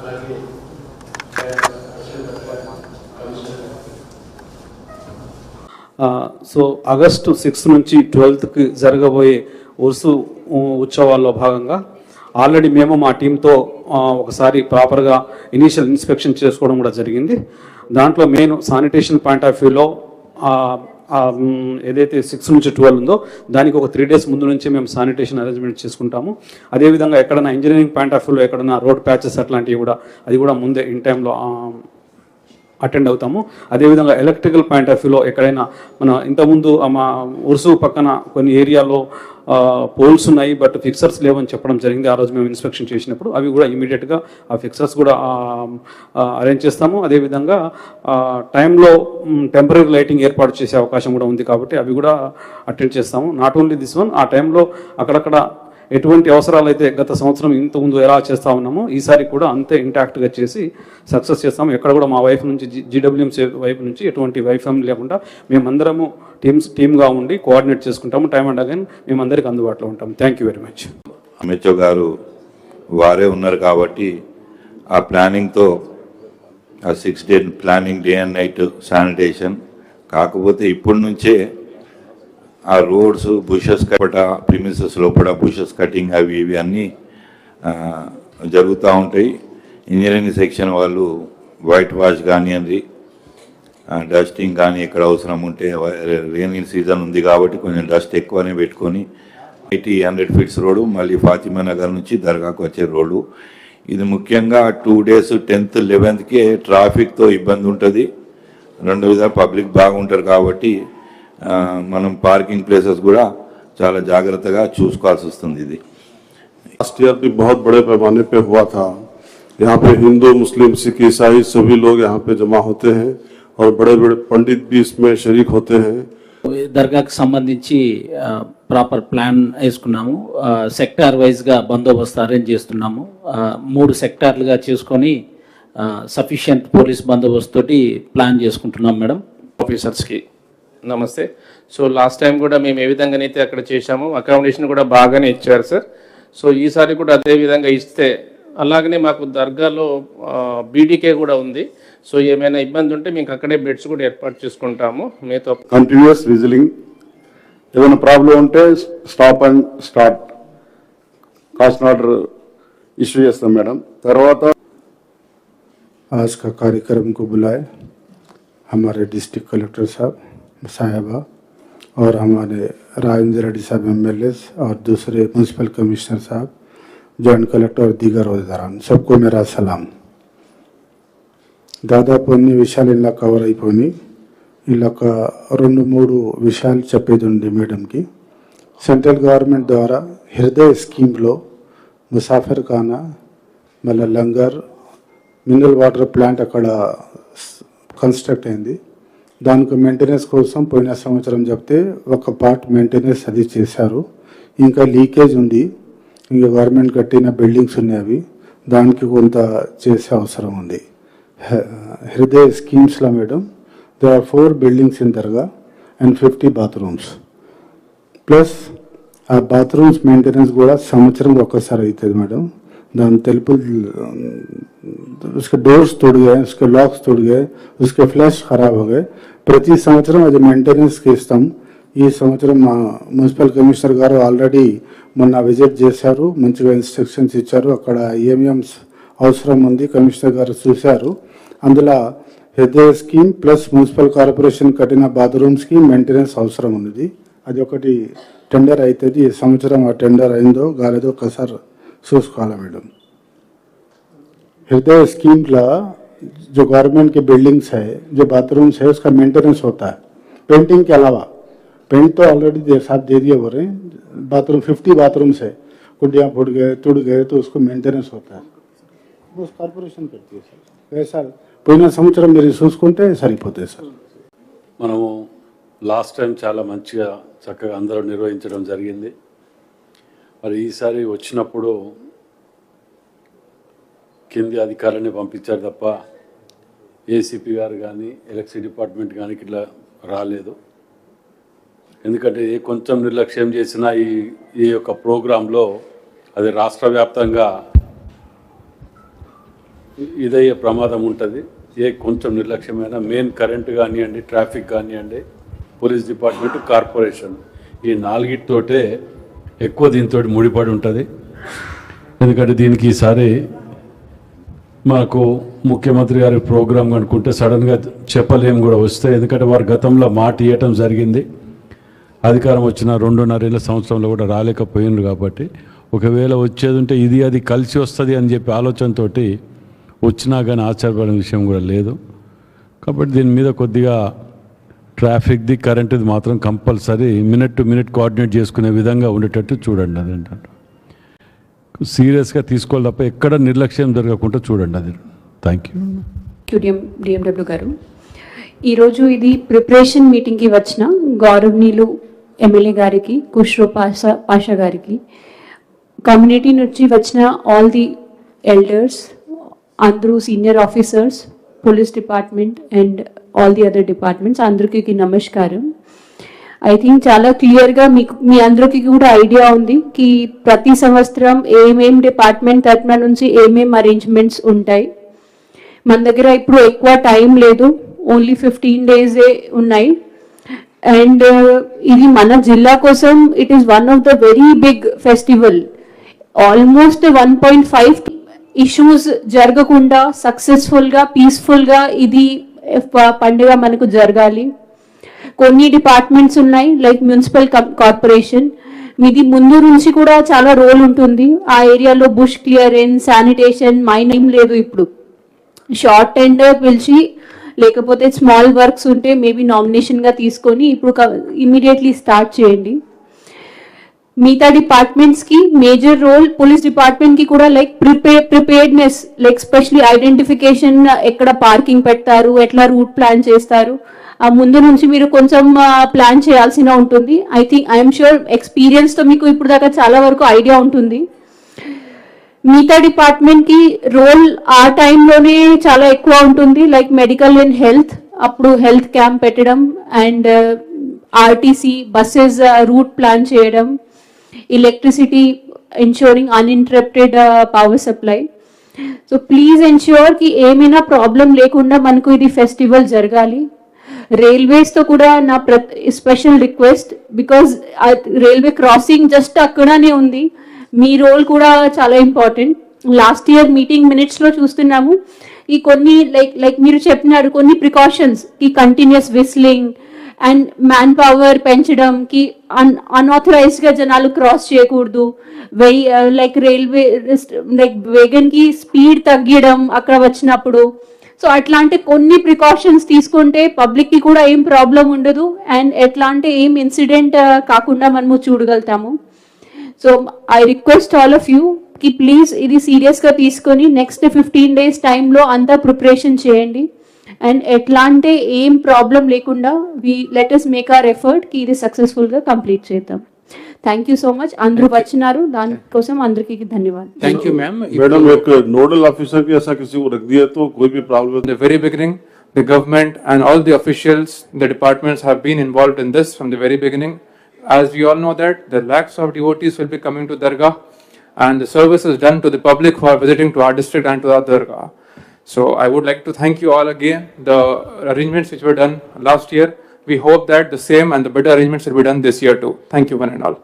అలాగే so August 6 నుంచి 12కి జరగబోయే ఉర్సు ఉత్సవాల్లో భాగంగా ఆల్రెడీ మేము మా టీంతో ఒకసారి ప్రాపర్గా ఇనీషియల్ ఇన్స్పెక్షన్ చేసుకోవడం కూడా జరిగింది. దాంట్లో మెయిన్ శానిటేషన్ పాయింట్ ఆఫ్ వ్యూలో ఏదైతే 6 నుంచి 12 ఉందో దానికి ఒక 3 days ముందు నుంచి మేము శానిటేషన్ అరేంజ్మెంట్ చేసుకుంటాము. అదేవిధంగా ఎక్కడైనా ఇంజనీరింగ్ పాయింట్ ఆఫ్ వ్యూలో ఎక్కడైనా రోడ్ ప్యాచెస్ అట్లాంటివి కూడా అది కూడా ముందే ఇన్ టైంలో అటెండ్ అవుతాము. అదేవిధంగా ఎలక్ట్రికల్ పాయింట్ ఆఫ్ వ్యూలో ఎక్కడైనా మన ఇంతకుముందు మా ఉరుసు పక్కన కొన్ని ఏరియాలో పోల్స్ ఉన్నాయి బట్ ఫిక్సర్స్ లేవని చెప్పడం జరిగింది ఆ రోజు మేము ఇన్స్పెక్షన్ చేసినప్పుడు. అవి కూడా ఇమీడియట్గా ఆ ఫిక్సర్స్ కూడా అరేంజ్ చేస్తాము. అదేవిధంగా టైంలో టెంపరీ లైటింగ్ ఏర్పాటు చేసే అవకాశం కూడా ఉంది కాబట్టి అవి కూడా అటెండ్ చేస్తాము. నాట్ ఓన్లీ దిస్ వన్, ఆ టైంలో అక్కడక్కడ ఎటువంటి అవసరాలు అయితే గత సంవత్సరం ఇంతకుముందు ఎలా చేస్తూ ఉన్నామో ఈసారి కూడా అంతే ఇంటాక్ట్గా చేసి సక్సెస్ చేస్తాము. ఎక్కడ కూడా మా వైపు నుంచి జీడబ్ల్యూఎంసీ వైపు నుంచి ఎటువంటి వైఫల్యం లేకుండా మేమందరము టీమ్గా ఉండి కోఆర్డినేట్ చేసుకుంటాము. టైం అండ్ అగైన్ మేమందరికీ అందుబాటులో ఉంటాము. Thank you very much. MHO గారు వారే ఉన్నారు కాబట్టి ఆ ప్లానింగ్తో ఆ 6 days planning day and night sanitation కాకపోతే ఇప్పటి నుంచే ఆ రోడ్స్ బుషెస్ కట్ట ప్రిమిసెస్ లోపల బుషెస్ కటింగ్ అవి ఇవి అన్నీ జరుగుతూ ఉంటాయి. ఇంజనీరింగ్ సెక్షన్ వాళ్ళు వైట్ వాష్ కానివ్వండి, డస్టింగ్ కానీ ఎక్కడ అవసరం ఉంటే రైనింగ్ సీజన్ ఉంది కాబట్టి కొంచెం డస్ట్ ఎక్కువనే పెట్టుకొని 100 feet రోడ్డు మళ్ళీ ఫాతిమా నగర్ నుంచి దర్గాకు వచ్చే రోడ్డు ఇది ముఖ్యంగా 2 days 10th 11th ట్రాఫిక్తో ఇబ్బంది ఉంటుంది. రెండు విధాలు పబ్లిక్ బాగుంటారు కాబట్టి మనం పార్కింగ్ ప్లేसेस కూడా చాలా జాగ్రత్తగా చూసుకోవాల్సి వస్తుంది. ఇది लास्ट ईयर भी बहुत बड़े पैमाने पे हुआ था. यहाँ पे हिंदू मुस्लिम सिख ईसाई सभी लोग यहाँ पे जमा होते हैं और बड़े बड़े पंडित भी इसमें शरीक होते हैं. దర్గాకి సంబంధించి ప్రాపర్ ప్లాన్ వేసుకున్నాము. సెక్టార్ వైజ్గా బందోబస్తు అరేంజ్ చేస్తున్నాము. 3 సెక్టార్లుగా చేసుకొని సఫిషియంట్ పోలీస్ బందోబస్తు తోటి ప్లాన్ చేసుకుంటున్నాం. మేడం ఆఫీసర్స్కి నమస్తే. సో లాస్ట్ టైం కూడా మేము ఏ విధంగానైతే అక్కడ చేశామో అకామిడేషన్ కూడా బాగానే ఇచ్చారు సార్. సో ఈసారి కూడా అదే విధంగా ఇస్తే అలాగనే మాకు దర్గాలో బీడీకే కూడా ఉంది. సో ఏమైనా ఇబ్బంది ఉంటే మీకు అక్కడే బెడ్స్ కూడా ఏర్పాటు చేసుకుంటాము. మీతో కంటిన్యూస్ విజిలింగ్, ఏదైనా ప్రాబ్లం ఉంటే stop and start cost order issue చేస్తాం మేడం. తర్వాత आज का कार्यक्रम को बुलाए हमारे डिस्ट्रिक्ट कलेक्टर साहबा और हमारे राजेंद्र रेड्डी साहब MLA और दूसरे म्यूनसिपल कमिश्नर साहब, जॉइंट कलेक्टर और दीगर अहदेदारान, सबको मेरा सलाम. దాదాపు అన్ని విషయాలు ఇలా కవర్ అయిపోయి ఇలా ఒక 2-3 విషయాలు చెప్పేది ఉంది మేడంకి. సెంట్రల్ గవర్నమెంట్ ద్వారా హృదయ స్కీమ్లో ముసాఫిర్ ఖానా మళ్ళీ లంగర్ మినరల్ వాటర్ ప్లాంట్ అక్కడ కన్స్ట్రక్ట్ అయింది. దానికి మెయింటెనెన్స్ కోసం పోయిన సంవత్సరం చెప్తే ఒక పార్ట్ మెయింటెనెన్స్ అది చేశారు. ఇంకా లీకేజ్ ఉంది, ఇంకా గవర్నమెంట్ కట్టిన బిల్డింగ్స్ ఉన్నాయి, అవి దానికి కొంత చేసే అవసరం ఉంది. హృదయ స్కీమ్స్లో madam there are 4 buildings in Darga and 50 bathrooms. Plus ఆ బాత్రూమ్స్ మెయింటెనెన్స్ కూడా సంవత్సరం ఒక్కసారి అవుతుంది మేడం. दान तलपुल उसके डोर्स टूट गए, उसके लॉक्स टूट गए, उसके फ्लैश खराब हो गए. ప్రతి సంవత్సరం అది మెయింటెనెన్స్కి ఇస్తాం. ఈ సంవత్సరం మా మున్సిపల్ కమిషనర్ గారు ఆల్రెడీ మొన్న విజిట్ చేశారు, మంచిగా ఇన్స్ట్రక్షన్స్ ఇచ్చారు. అక్కడ ఏమేం అవసరం ఉంది కమిషనర్ గారు చూశారు. అందులో హృదయ స్కీమ్ ప్లస్ మున్సిపల్ కార్పొరేషన్ కట్టిన బాత్రూమ్స్కి మెయింటెనెన్స్ అవసరం ఉంది. అది ఒకటి టెండర్ అవుతుంది. ఈ సంవత్సరం ఆ టెండర్ అయిందో కాలేదో ఒకసారి చూసుకోవాలి మేడం. हृदय स्कीम का जो गवर्नमेंट के बिल्डिंग्स है, जो बाथरूम्स है, उसका मेंटेनेंस होता है. पेंटिंग के अलावा पेंट तो ऑलरेडी साथ दे दिए हो रहे हैं. बाथरूम 50 बाथरूम्स है, कुंडियाँ फूट गए टूट गए तो उसको मेंटेनेंस होता है, वो కార్పొరేషన్ करती है సార్. वैसा పోయిన సంవత్సరం మీరు చూసుకుంటే సరిపోతుంది సార్. మనము లాస్ట్ టైం చాలా మంచిగా చక్కగా అందరూ నిర్వహించడం జరిగింది. మరి ఈసారి వచ్చినప్పుడు కింది అధికారులని పంపించారు తప్ప ఏసీపీ గారు కానీ ఎలక్ట్రిసిటీ డిపార్ట్మెంట్ కానీ ఇట్లా రాలేదు. ఎందుకంటే కొంచెం నిర్లక్ష్యం చేసిన ఈ యొక్క ప్రోగ్రాంలో అది రాష్ట్ర వ్యాప్తంగా ఇదయ్యే ప్రమాదం ఉంటుంది. కొంచెం నిర్లక్ష్యమైన మెయిన్ కరెంటు కానివ్వండి, ట్రాఫిక్ కానివ్వండి, పోలీస్ డిపార్ట్మెంట్, కార్పొరేషన్, ఈ నాలుగిటితోటే ఎక్కువ దీంతో ముడిపడి ఉంటుంది. ఎందుకంటే దీనికి ఈసారి మాకు ముఖ్యమంత్రి గారి ప్రోగ్రాం అనుకుంటే సడన్గా చెప్పలేం కూడా వస్తాయి. ఎందుకంటే వారు గతంలో మాట ఇవ్వటం జరిగింది, అధికారం వచ్చిన 2.5 సంవత్సరంలో కూడా రాలేకపోయిండ్రు. కాబట్టి ఒకవేళ వచ్చేది ఉంటే ఇది అది కలిసి వస్తుంది అని చెప్పి ఆలోచనతో వచ్చినా కానీ ఆశ్చర్యపడిన విషయం కూడా లేదు. కాబట్టి దీని మీద కొద్దిగా ట్రాఫిక్ది, కరెంటుది మాత్రం compulsory minute to minute coordinate చేసుకునే విధంగా ఉండేటట్టు చూడండి. అదేంటంటే సీరియస్గా తీసుకోవాలి తప్ప ఎక్కడ నిర్లక్ష్యం జరగకుండా చూడండి. అది థ్యాంక్ యూ. డిఎండబ్ల్యూ గారు, ఈరోజు ఇది ప్రిపరేషన్ మీటింగ్కి వచ్చిన గౌరవనీయులు ఎమ్మెల్యే గారికి, ఖుష్రో పాషా గారికి, కమ్యూనిటీ నుంచి వచ్చిన ఆల్ ది ఎల్డర్స్, అందరూ senior officers, police department and all the other departments అందరికీ నమస్కారం. ఐ థింక్ చాలా క్లియర్గా మీ అందరికీ కూడా ఐడియా ఉంది కి ప్రతి సంవత్సరం ఏమేం డిపార్ట్మెంట్ తరఫున నుంచి ఏమేం అరేంజ్మెంట్స్ ఉంటాయి. మన దగ్గర ఇప్పుడు ఎక్కువ టైం లేదు, ఓన్లీ 15 డేసే ఉన్నాయి. అండ్ ఇది మన జిల్లా కోసం it is one of the very big festival. Almost 1.5 issues జరగకుండా సక్సెస్ఫుల్గా, పీస్ఫుల్గా ఇది పండుగ మనకు జరగాలి. కొన్ని డిపార్ట్మెంట్స్ ఉన్నాయి లైక్ మున్సిపల్ కార్పొరేషన్, మీది ముందు నుంచి కూడా చాలా రోల్ ఉంటుంది. ఆ ఏరియాలో బుష్ క్లియరెన్స్, శానిటేషన్, మైనింగ్ లేదు. ఇప్పుడు షార్ట్ టెండర్ పిలిచి, లేకపోతే స్మాల్ వర్క్స్ ఉంటే మేబీ నామినేషన్గా తీసుకొని ఇప్పుడు ఇమీడియట్లీ స్టార్ట్ చేయండి. మిగతా డిపార్ట్మెంట్స్కి మేజర్ రోల్, పోలీస్ డిపార్ట్మెంట్కి కూడా like preparedness, like specially identification, ఎక్కడ పార్కింగ్ పెడతారు, ఎట్లా రూట్ ప్లాన్ చేస్తారు, ఆ ముందు నుంచి మీరు కొంచెం ప్లాన్ చేయాల్సిన ఉంటుంది. ఐఎమ్ షూర్ ఎక్స్పీరియన్స్తో మీకు ఇప్పుడు దాకా చాలా వరకు ఐడియా ఉంటుంది. మిగతా డిపార్ట్మెంట్కి రోల్ ఆ టైంలోనే చాలా ఎక్కువ ఉంటుంది, లైక్ మెడికల్ అండ్ హెల్త్, అప్పుడు హెల్త్ క్యాంప్ పెట్టడం and RTC buses route plan చేయడం, electricity, ensuring uninterrupted power supply. So please ensure ki ఏమైనా ప్రాబ్లం లేకుండా మనకు ఇది ఫెస్టివల్ జరగాలి. రైల్వేస్ తో కూడా నా special request, because railway crossing just అక్కడనే ఉంది, మీ రోల్ కూడా చాలా important. Last year meeting minutes లో చూస్తున్నాము ఈ కొన్ని లైక్ మీరు చెప్పినారు కొన్ని ప్రికాషన్స్ కి continuous whistling and man power పెంచడం, కి అన్ఆథరైజ్డ్ గా జనాలు క్రాస్ చేయకూడదు, లైక్ రైల్వే లైక్ వేగన్ కి స్పీడ్ తగ్గడం అక్కడ వచ్చినప్పుడు. సో అట్లాంటి కొన్ని ప్రికాషన్స్ తీసుకుంటే పబ్లిక్ కి కూడా ఏం ప్రాబ్లం ఉండదు అండ్ ఎట్లాంటి ఏం ఇన్సిడెంట్ కాకుండా మనము చూడగలుగుతాము. So I request all of you కి ప్లీజ్ ఇది సీరియస్గా తీసుకొని నెక్స్ట్ 15 days టైంలో అంతా ప్రిపరేషన్ చేయండి అండ్ ఎట్లాంటి ఏం ప్రాబ్లం లేకుండా let us make our effort కి ఇది సక్సెస్ఫుల్గా కంప్లీట్ చేద్దాం. Thank you so much. అందరూ వచ్చినారు, దానికోసం అందరికీ ధన్యవాదాలు. Thank you ma'am. मैडम एक नोडल ऑफिसर की ऐसा किसी को रख दिया तो कोई भी problem. From the very beginning, the government and all the officials, the departments have been involved in this from the very beginning. As we all know that the lakhs of devotees will be coming to Dargah and the service is done to the public who are visiting to our district and to our Dargah. So I would like to thank you all again. The arrangements which were done last year, we hope that the same and the better arrangements will be done this year too. Thank you one and all.